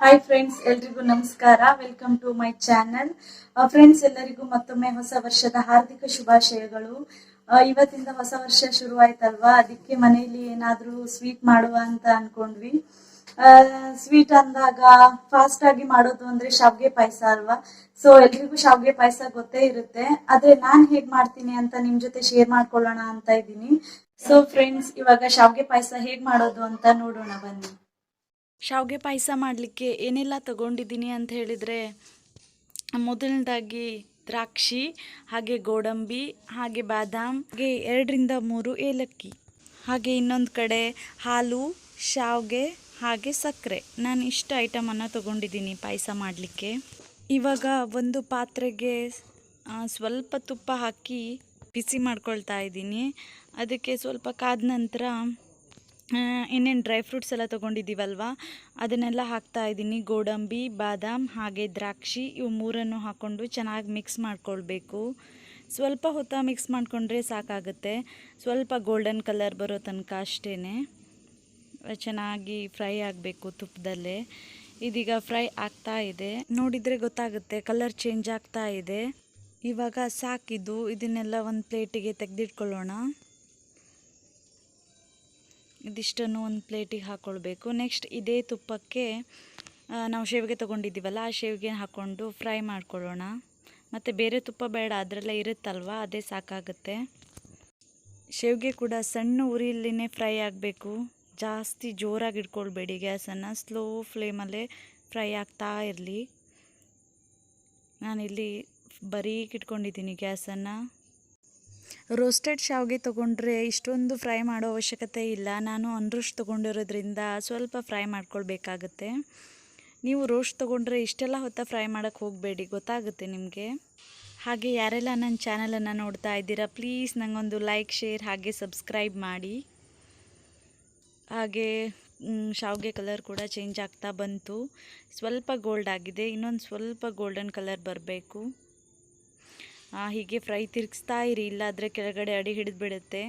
Hi friends, ಎಲ್ರಿಗೂ ನಮಸ್ಕಾರ. Welcome to my channel. Friends, ಎಲ್ಲರಿಗೂ ಮತ್ತೊಮ್ಮೆ ಹೊಸ ವರ್ಷದ ಹಾರ್ದಿಕ ಶುಭಾಶಯಗಳು. ಇವತ್ತಿಂದ ಹೊಸ ವರ್ಷ ಶುರುವಾಯ್ತಲ್ವಾ, ಅದಕ್ಕೆ ಮನೆಯಲ್ಲಿ ಏನಾದ್ರೂ ಸ್ವೀಟ್ ಮಾಡುವ ಅಂತ ಅನ್ಕೊಂಡ್ವಿ. ಸ್ವೀಟ್ ಅಂದಾಗ ಫಾಸ್ಟ್ ಆಗಿ ಮಾಡೋದು ಅಂದ್ರೆ ಶಾವ್ಗೆ ಪಾಯಸ ಅಲ್ವಾ. ಸೊ ಎಲ್ರಿಗೂ ಶಾವ್ಗೆ ಪಾಯಸ ಗೊತ್ತೇ ಇರುತ್ತೆ. ಆದ್ರೆ ನಾನ್ ಹೇಗ್ ಮಾಡ್ತೀನಿ ಅಂತ ನಿಮ್ ಜೊತೆ ಶೇರ್ ಮಾಡ್ಕೊಳ್ಳೋಣ ಅಂತ ಇದ್ದೀನಿ. ಸೊ ಫ್ರೆಂಡ್ಸ್, ಇವಾಗ ಶಾವ್ಗೆ ಪಾಯಸ ಹೇಗ್ ಮಾಡೋದು ಅಂತ ನೋಡೋಣ ಬನ್ನಿ. ಶಾವಿಗೆ ಪಾಯಸ ಮಾಡಲಿಕ್ಕೆ ಏನೆಲ್ಲ ತಗೊಂಡಿದ್ದೀನಿ ಅಂತ ಹೇಳಿದರೆ, ಮೊದಲನೇದಾಗಿ ದ್ರಾಕ್ಷಿ, ಹಾಗೆ ಗೋಡಂಬಿ, ಹಾಗೆ ಬಾದಾಮ್, ಹಾಗೆ 2-3 ಏಲಕ್ಕಿ, ಹಾಗೆ ಇನ್ನೊಂದು ಕಡೆ ಹಾಲು, ಶಾವಿಗೆ, ಹಾಗೆ ಸಕ್ಕರೆ. ನಾನು ಇಷ್ಟು ಐಟಮನ್ನು ತಗೊಂಡಿದ್ದೀನಿ ಪಾಯಸ ಮಾಡಲಿಕ್ಕೆ. ಇವಾಗ ಒಂದು ಪಾತ್ರೆಗೆ ಸ್ವಲ್ಪ ತುಪ್ಪ ಹಾಕಿ ಬಿಸಿ ಮಾಡ್ಕೊಳ್ತಾ ಇದ್ದೀನಿ. ಅದಕ್ಕೆ ಸ್ವಲ್ಪ ಕಾದ ನಂತರ ಇನ್ನೇನು ಡ್ರೈ ಫ್ರೂಟ್ಸ್ ಎಲ್ಲ ತೊಗೊಂಡಿದ್ದೀವಲ್ವ, ಅದನ್ನೆಲ್ಲ ಹಾಕ್ತಾ ಇದ್ದೀನಿ. ಗೋಡಂಬಿ, ಬಾದಾಮ್, ಹಾಗೆ ದ್ರಾಕ್ಷಿ, ಇವು ಮೂರನ್ನು ಹಾಕ್ಕೊಂಡು ಚೆನ್ನಾಗಿ ಮಿಕ್ಸ್ ಮಾಡ್ಕೊಳ್ಬೇಕು. ಸ್ವಲ್ಪ ಹೊತ್ತು ಮಿಕ್ಸ್ ಮಾಡಿಕೊಂಡ್ರೆ ಸಾಕಾಗುತ್ತೆ. ಸ್ವಲ್ಪ ಗೋಲ್ಡನ್ ಕಲರ್ ಬರೋ ತನಕ ಅಷ್ಟೇ ಚೆನ್ನಾಗಿ ಫ್ರೈ ಆಗಬೇಕು ತುಪ್ಪದಲ್ಲೇ. ಇದೀಗ ಫ್ರೈ ಆಗ್ತಾ ಇದೆ, ನೋಡಿದರೆ ಗೊತ್ತಾಗುತ್ತೆ, ಕಲರ್ ಚೇಂಜ್ ಆಗ್ತಾ ಇದೆ. ಇವಾಗ ಸಾಕಿದ್ದು, ಇದನ್ನೆಲ್ಲ ಒಂದು ಪ್ಲೇಟಿಗೆ ತೆಗೆದಿಟ್ಕೊಳ್ಳೋಣ. ಇದಿಷ್ಟನ್ನು ಒಂದು ಪ್ಲೇಟಿಗೆ ಹಾಕ್ಕೊಳ್ಬೇಕು. ನೆಕ್ಸ್ಟ್ ಇದೇ ತುಪ್ಪಕ್ಕೆ ನಾವು ಶಾವಿಗೆ ತೊಗೊಂಡಿದ್ದೀವಲ್ಲ, ಆ ಶಾವಿಗೆ ಹಾಕ್ಕೊಂಡು ಫ್ರೈ ಮಾಡ್ಕೊಳ್ಳೋಣ. ಮತ್ತು ಬೇರೆ ತುಪ್ಪ ಬೇಡ, ಅದರಲ್ಲೇ ಇರುತ್ತಲ್ವ, ಅದೇ ಸಾಕಾಗುತ್ತೆ. ಶಾವಿಗೆ ಕೂಡ ಸಣ್ಣ ಉರಿಯಲ್ಲೇ ಫ್ರೈ ಆಗಬೇಕು. ಜಾಸ್ತಿ ಜೋರಾಗಿ ಇಟ್ಕೊಳ್ಬೇಡಿ ಗ್ಯಾಸನ್ನು, ಸ್ಲೋ ಫ್ಲೇಮಲ್ಲೇ ಫ್ರೈ ಆಗ್ತಾ ಇರಲಿ. ನಾನಿಲ್ಲಿ ಬರೀಕ್ ಇಟ್ಕೊಂಡಿದ್ದೀನಿ ಗ್ಯಾಸನ್ನು. ರೋಸ್ಟೆಡ್ ಶಾವಿಗೆ ತೊಗೊಂಡ್ರೆ ಇಷ್ಟೊಂದು ಫ್ರೈ ಮಾಡೋ ಅವಶ್ಯಕತೆ ಇಲ್ಲ. ನಾನು ಅನ್ರೋಸ್ಟ್ ತೊಗೊಂಡಿರೋದ್ರಿಂದ ಸ್ವಲ್ಪ ಫ್ರೈ ಮಾಡ್ಕೊಳ್ಬೇಕಾಗತ್ತೆ. ನೀವು ರೋಸ್ಟ್ ತೊಗೊಂಡ್ರೆ ಇಷ್ಟೆಲ್ಲ ಹೊತ್ತ ಫ್ರೈ ಮಾಡೋಕ್ಕೆ ಹೋಗಬೇಡಿ, ಗೊತ್ತಾಗುತ್ತೆ ನಿಮಗೆ. ಹಾಗೆ ಯಾರೆಲ್ಲ ನನ್ನ ಚಾನಲನ್ನು ನೋಡ್ತಾ ಇದ್ದೀರಾ, ಪ್ಲೀಸ್ ನನಗೊಂದು ಲೈಕ್, ಶೇರ್, ಹಾಗೆ ಸಬ್ಸ್ಕ್ರೈಬ್ ಮಾಡಿ. ಹಾಗೆ ಶಾವಿಗೆ ಕಲರ್ ಕೂಡ ಚೇಂಜ್ ಆಗ್ತಾ ಬಂತು. ಸ್ವಲ್ಪ ಗೋಲ್ಡ್ ಆಗಿದೆ, ಇನ್ನೊಂದು ಸ್ವಲ್ಪ ಗೋಲ್ಡನ್ ಕಲರ್ ಬರಬೇಕು. ಹೀಗೆ ಫ್ರೈ ತಿರುಗಿಸ್ತಾ ಇರಿ, ಇಲ್ಲಾದರೆ ಕೆಳಗಡೆ ಅಡಿ ಹಿಡಿದ್ಬಿಡುತ್ತೆ.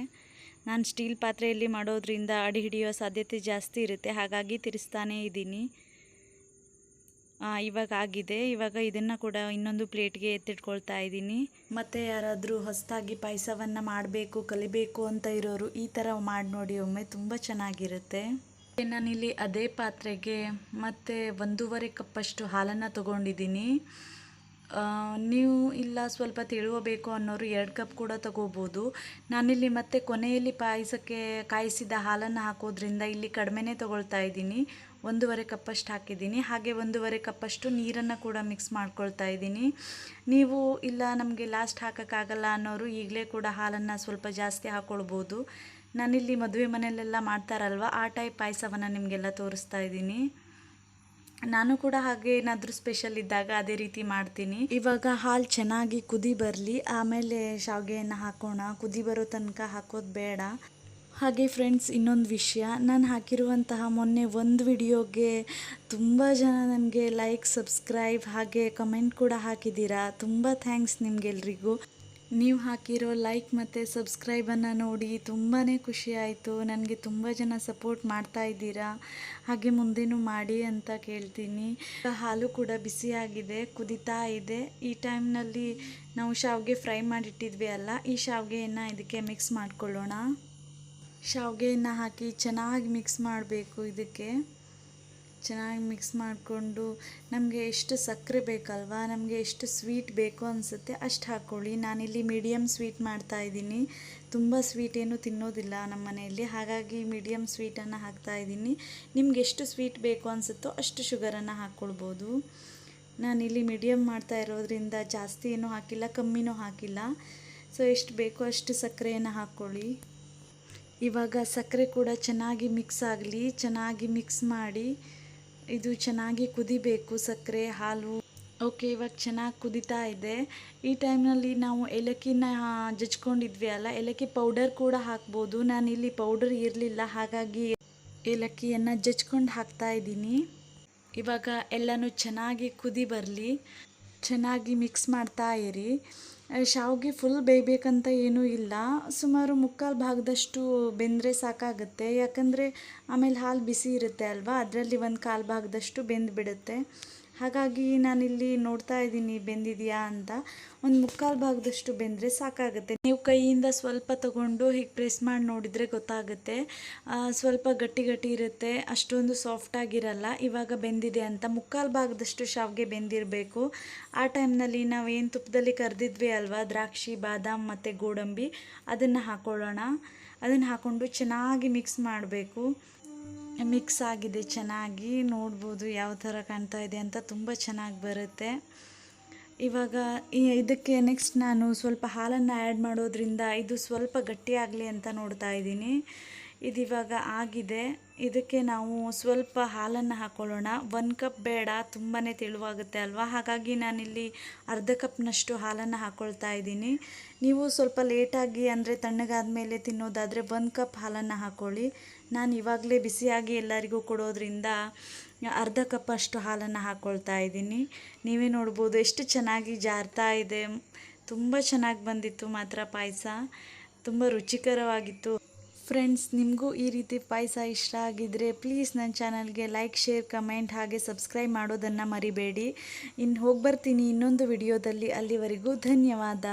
ನಾನು ಸ್ಟೀಲ್ ಪಾತ್ರೆಯಲ್ಲಿ ಮಾಡೋದ್ರಿಂದ ಅಡಿ ಹಿಡಿಯೋ ಸಾಧ್ಯತೆ ಜಾಸ್ತಿ ಇರುತ್ತೆ, ಹಾಗಾಗಿ ತಿರ್ಸ್ತಾನೇ ಇದ್ದೀನಿ. ಇವಾಗ ಆಗಿದೆ. ಇವಾಗ ಇದನ್ನು ಕೂಡ ಇನ್ನೊಂದು ಪ್ಲೇಟ್ಗೆ ಎತ್ತಿಟ್ಕೊಳ್ತಾ ಇದ್ದೀನಿ. ಮತ್ತು ಯಾರಾದರೂ ಹೊಸದಾಗಿ ಪಾಯಸವನ್ನು ಮಾಡಬೇಕು, ಕಲಿಬೇಕು ಅಂತ ಇರೋರು ಈ ಥರ ಮಾಡಿ ನೋಡಿ ಒಮ್ಮೆ, ತುಂಬ ಚೆನ್ನಾಗಿರುತ್ತೆ. ನಾನಿಲ್ಲಿ ಅದೇ ಪಾತ್ರೆಗೆ ಮತ್ತು 1.5 ಕಪ್ಪಷ್ಟು ಹಾಲನ್ನು ತೊಗೊಂಡಿದ್ದೀನಿ. ನೀವು ಇಲ್ಲ ಸ್ವಲ್ಪ ತಿಳುವಬೇಕು ಅನ್ನೋರು 2 ಕಪ್ ಕೂಡ ತಗೋಬೋದು. ನಾನಿಲ್ಲಿ ಮತ್ತೆ ಕೊನೆಯಲ್ಲಿ ಪಾಯಸಕ್ಕೆ ಕಾಯಿಸಿದ ಹಾಲನ್ನು ಹಾಕೋದ್ರಿಂದ ಇಲ್ಲಿ ಕಡಿಮೆನೇ ತೊಗೊಳ್ತಾ ಇದ್ದೀನಿ. 1.5 ಕಪ್ಪಷ್ಟು ಹಾಕಿದ್ದೀನಿ. ಹಾಗೆ 1.5 ಕಪ್ಪಷ್ಟು ನೀರನ್ನು ಕೂಡ ಮಿಕ್ಸ್ ಮಾಡ್ಕೊಳ್ತಾ ಇದ್ದೀನಿ. ನೀವು ಇಲ್ಲ ನಮಗೆ ಲಾಸ್ಟ್ ಹಾಕೋಕ್ಕಾಗಲ್ಲ ಅನ್ನೋರು ಈಗಲೇ ಕೂಡ ಹಾಲನ್ನು ಸ್ವಲ್ಪ ಜಾಸ್ತಿ ಹಾಕ್ಕೊಳ್ಬೋದು. ನಾನಿಲ್ಲಿ ಮದುವೆ ಮನೆಯಲ್ಲೆಲ್ಲ ಮಾಡ್ತಾರಲ್ವ, ಆ ಟೈಪ್ ಪಾಯಸವನ್ನು ನಿಮಗೆಲ್ಲ ತೋರಿಸ್ತಾ ಇದ್ದೀನಿ. ನಾನು ಕೂಡ ಹಾಗೆ ಏನಾದರೂ ಸ್ಪೆಷಲ್ ಇದ್ದಾಗ ಅದೇ ರೀತಿ ಮಾಡ್ತೀನಿ. ಇವಾಗ ಹಾಲು ಚೆನ್ನಾಗಿ ಕುದಿ ಬರಲಿ, ಆಮೇಲೆ ಶಾವಿಗೆಯನ್ನು ಹಾಕೋಣ. ಕುದಿ ಬರೋ ತನಕ ಹಾಕೋದು ಬೇಡ. ಹಾಗೆ ಫ್ರೆಂಡ್ಸ್, ಇನ್ನೊಂದು ವಿಷಯ, ನಾನು ಹಾಕಿರುವಂತಹ ಮೊನ್ನೆ ಒಂದು ವಿಡಿಯೋಗೆ ತುಂಬ ಜನ ನನಗೆ ಲೈಕ್, ಸಬ್ಸ್ಕ್ರೈಬ್, ಹಾಗೆ ಕಮೆಂಟ್ ಕೂಡ ಹಾಕಿದ್ದೀರಾ. ತುಂಬ ಥ್ಯಾಂಕ್ಸ್ ನಿಮಗೆಲ್ರಿಗೂ. ನೀವು ಹಾಕಿರೋ ಲೈಕ್ ಮತ್ತು ಸಬ್ಸ್ಕ್ರೈಬನ್ನು ನೋಡಿ ತುಂಬಾ ಖುಷಿ ಆಯಿತು. ನನಗೆ ತುಂಬ ಜನ ಸಪೋರ್ಟ್ ಮಾಡ್ತಾ ಇದ್ದೀರಾ, ಹಾಗೆ ಮುಂದೇನೂ ಮಾಡಿ ಅಂತ ಕೇಳ್ತೀನಿ. ಹಾಲು ಕೂಡ ಬಿಸಿಯಾಗಿದೆ, ಕುದೀತಾ ಇದೆ. ಈ ಟೈಮ್ನಲ್ಲಿ ನಾವು ಶಾವಿಗೆ ಫ್ರೈ ಮಾಡಿಟ್ಟಿದ್ವಿ ಅಲ್ಲ, ಈ ಶಾವಿಗೆಯನ್ನು ಇದಕ್ಕೆ ಮಿಕ್ಸ್ ಮಾಡ್ಕೊಳ್ಳೋಣ. ಶಾವಿಗೆಯನ್ನು ಹಾಕಿ ಚೆನ್ನಾಗಿ ಮಿಕ್ಸ್ ಮಾಡಬೇಕು. ಇದಕ್ಕೆ ಚೆನ್ನಾಗಿ ಮಿಕ್ಸ್ ಮಾಡಿಕೊಂಡು ನಮಗೆ ಎಷ್ಟು ಸಕ್ಕರೆ ಬೇಕಲ್ವಾ, ನಮಗೆ ಎಷ್ಟು ಸ್ವೀಟ್ ಬೇಕು ಅನಿಸುತ್ತೆ ಅಷ್ಟು ಹಾಕ್ಕೊಳ್ಳಿ. ನಾನಿಲ್ಲಿ ಮೀಡಿಯಮ್ ಸ್ವೀಟ್ ಮಾಡ್ತಾಯಿದ್ದೀನಿ. ತುಂಬ ಸ್ವೀಟ್ ಏನು ತಿನ್ನೋದಿಲ್ಲ ನಮ್ಮ ಮನೆಯಲ್ಲಿ, ಹಾಗಾಗಿ ಮೀಡಿಯಮ್ ಸ್ವೀಟನ್ನು ಹಾಕ್ತಾಯಿದ್ದೀನಿ. ನಿಮ್ಗೆ ಎಷ್ಟು ಸ್ವೀಟ್ ಬೇಕು ಅನಿಸುತ್ತೋ ಅಷ್ಟು ಶುಗರನ್ನು ಹಾಕ್ಕೊಳ್ಬೋದು. ನಾನಿಲ್ಲಿ ಮೀಡಿಯಮ್ ಮಾಡ್ತಾ ಇರೋದ್ರಿಂದ ಜಾಸ್ತಿ ಏನೂ ಹಾಕಿಲ್ಲ, ಕಮ್ಮಿನೂ ಹಾಕಿಲ್ಲ. ಸೊ ಎಷ್ಟು ಬೇಕೋ ಅಷ್ಟು ಸಕ್ಕರೆಯನ್ನು ಹಾಕ್ಕೊಳ್ಳಿ. ಇವಾಗ ಸಕ್ಕರೆ ಕೂಡ ಚೆನ್ನಾಗಿ ಮಿಕ್ಸ್ ಆಗಲಿ. ಚೆನ್ನಾಗಿ ಮಿಕ್ಸ್ ಮಾಡಿ, ಇದು ಚೆನ್ನಾಗಿ ಕುದಿಬೇಕು ಸಕ್ಕರೆ ಹಾಲು. ಓಕೆ, ಇವಾಗ ಚೆನ್ನಾಗಿ ಕುದೀತಾ ಇದೆ. ಈ ಟೈಮ್ನಲ್ಲಿ ನಾವು ಏಲಕ್ಕಿನ ಜಜ್ಕೊಂಡಿದ್ವಿ ಅಲ್ಲ, ಏಲಕ್ಕಿ ಪೌಡರ್ ಕೂಡ ಹಾಕ್ಬೋದು. ನಾನಿಲ್ಲಿ ಪೌಡರ್ ಇರಲಿಲ್ಲ, ಹಾಗಾಗಿ ಏಲಕ್ಕಿಯನ್ನು ಜಜ್ಕೊಂಡು ಹಾಕ್ತಾ ಇದ್ದೀನಿ. ಇವಾಗ ಎಲ್ಲನೂ ಚೆನ್ನಾಗಿ ಕುದಿ ಬರಲಿ, ಚೆನ್ನಾಗಿ ಮಿಕ್ಸ್ ಮಾಡ್ತಾ ಇರಿ. ಶಾವಿಗೆ ಫುಲ್ ಬೇಯಬೇಕಂತ ಏನೂ ಇಲ್ಲ, ಸುಮಾರು ಮುಕ್ಕಾಲು ಭಾಗದಷ್ಟು ಬೆಂದರೆ ಸಾಕಾಗುತ್ತೆ. ಯಾಕಂದರೆ ಆಮೇಲೆ ಹಾಲು ಬಿಸಿ ಇರುತ್ತೆ ಅಲ್ವಾ, ಅದರಲ್ಲಿ ಒಂದು ಕಾಲು ಭಾಗದಷ್ಟು ಬೆಂದು ಬಿಡುತ್ತೆ. ಹಾಗಾಗಿ ನಾನಿಲ್ಲಿ ನೋಡ್ತಾ ಇದ್ದೀನಿ ಬೆಂದಿದೆಯಾ ಅಂತ. ಒಂದು ಮುಕ್ಕಾಲು ಭಾಗದಷ್ಟು ಬೆಂದರೆ ಸಾಕಾಗುತ್ತೆ. ನೀವು ಕೈಯಿಂದ ಸ್ವಲ್ಪ ತಗೊಂಡು ಹೀಗೆ ಪ್ರೆಸ್ ಮಾಡಿ ನೋಡಿದರೆ ಗೊತ್ತಾಗುತ್ತೆ. ಸ್ವಲ್ಪ ಗಟ್ಟಿ ಗಟ್ಟಿ ಇರುತ್ತೆ, ಅಷ್ಟೊಂದು ಸಾಫ್ಟಾಗಿರಲ್ಲ. ಇವಾಗ ಬೆಂದಿದೆ ಅಂತ. ಮುಕ್ಕಾಲು ಭಾಗದಷ್ಟು ಶಾವಿಗೆ ಬೆಂದಿರಬೇಕು. ಆ ಟೈಮ್ನಲ್ಲಿ ನಾವೇನು ತುಪ್ಪದಲ್ಲಿ ಕರೆದಿದ್ವಿ ಅಲ್ವಾ, ದ್ರಾಕ್ಷಿ, ಬಾದಾಮ್ ಮತ್ತು ಗೋಡಂಬಿ, ಅದನ್ನು ಹಾಕ್ಕೊಳ್ಳೋಣ. ಅದನ್ನು ಹಾಕ್ಕೊಂಡು ಚೆನ್ನಾಗಿ ಮಿಕ್ಸ್ ಮಾಡಬೇಕು. ಮಿಕ್ಸ್ ಆಗಿದೆ ಚೆನ್ನಾಗಿ, ನೋಡ್ಬೋದು ಯಾವ ಥರ ಕಾಣ್ತಾ ಇದೆ ಅಂತ. ತುಂಬ ಚೆನ್ನಾಗಿ ಬರುತ್ತೆ. ಇವಾಗ ಇದಕ್ಕೆ ನೆಕ್ಸ್ಟ್ ನಾನು ಸ್ವಲ್ಪ ಹಾಲನ್ನು ಆ್ಯಡ್ ಮಾಡೋದ್ರಿಂದ ಇದು ಸ್ವಲ್ಪ ಗಟ್ಟಿಯಾಗಲಿ ಅಂತ ನೋಡ್ತಾ ಇದ್ದೀನಿ. ಇದಿವಾಗ ಆಗಿದೆ. ಇದಕ್ಕೆ ನಾವು ಸ್ವಲ್ಪ ಹಾಲನ್ನು ಹಾಕ್ಕೊಳ್ಳೋಣ. 1 ಕಪ್ ಬೇಡ, ತುಂಬಾ ತೆಳುವಾಗುತ್ತೆ ಅಲ್ವಾ, ಹಾಗಾಗಿ ನಾನಿಲ್ಲಿ ಅರ್ಧ ಕಪ್ನಷ್ಟು ಹಾಲನ್ನು ಹಾಕ್ಕೊಳ್ತಾ ಇದ್ದೀನಿ. ನೀವು ಸ್ವಲ್ಪ ಲೇಟಾಗಿ ಅಂದರೆ ತಣ್ಣಗಾದ ಮೇಲೆ ತಿನ್ನೋದಾದರೆ 1 ಕಪ್ ಹಾಲನ್ನು ಹಾಕ್ಕೊಳ್ಳಿ. ನಾನು ಇವಾಗಲೇ ಬಿಸಿಯಾಗಿ ಎಲ್ಲರಿಗೂ ಕೊಡೋದ್ರಿಂದ ಅರ್ಧ ಕಪ್ ಅಷ್ಟು ಹಾಲನ್ನು ಹಾಕ್ಕೊಳ್ತಾ ಇದ್ದೀನಿ. ನೀವೇ ನೋಡ್ಬೋದು ಎಷ್ಟು ಚೆನ್ನಾಗಿ ಜಾರ್ತಾ ಇದೆ. ತುಂಬ ಚೆನ್ನಾಗಿ ಬಂದಿತ್ತು ಮಾತ್ರ ಪಾಯಸ, ತುಂಬ ರುಚಿಕರವಾಗಿತ್ತು. ಫ್ರೆಂಡ್ಸ್, ನಿಮಗೂ ಈ ರೀತಿ ಪಾಯಸ ಇಷ್ಟ ಆಗಿದ್ದರೆ ಪ್ಲೀಸ್ ನನ್ನ ಚಾನಲ್ಗೆ ಲೈಕ್, ಶೇರ್, ಕಮೆಂಟ್ ಹಾಗೆ ಸಬ್ಸ್ಕ್ರೈಬ್ ಮಾಡೋದನ್ನು ಮರಿಬೇಡಿ. ಇನ್ನು ಹೋಗಿ ಬರ್ತೀನಿ ಇನ್ನೊಂದು ವಿಡಿಯೋದಲ್ಲಿ. ಅಲ್ಲಿವರೆಗೂ ಧನ್ಯವಾದ.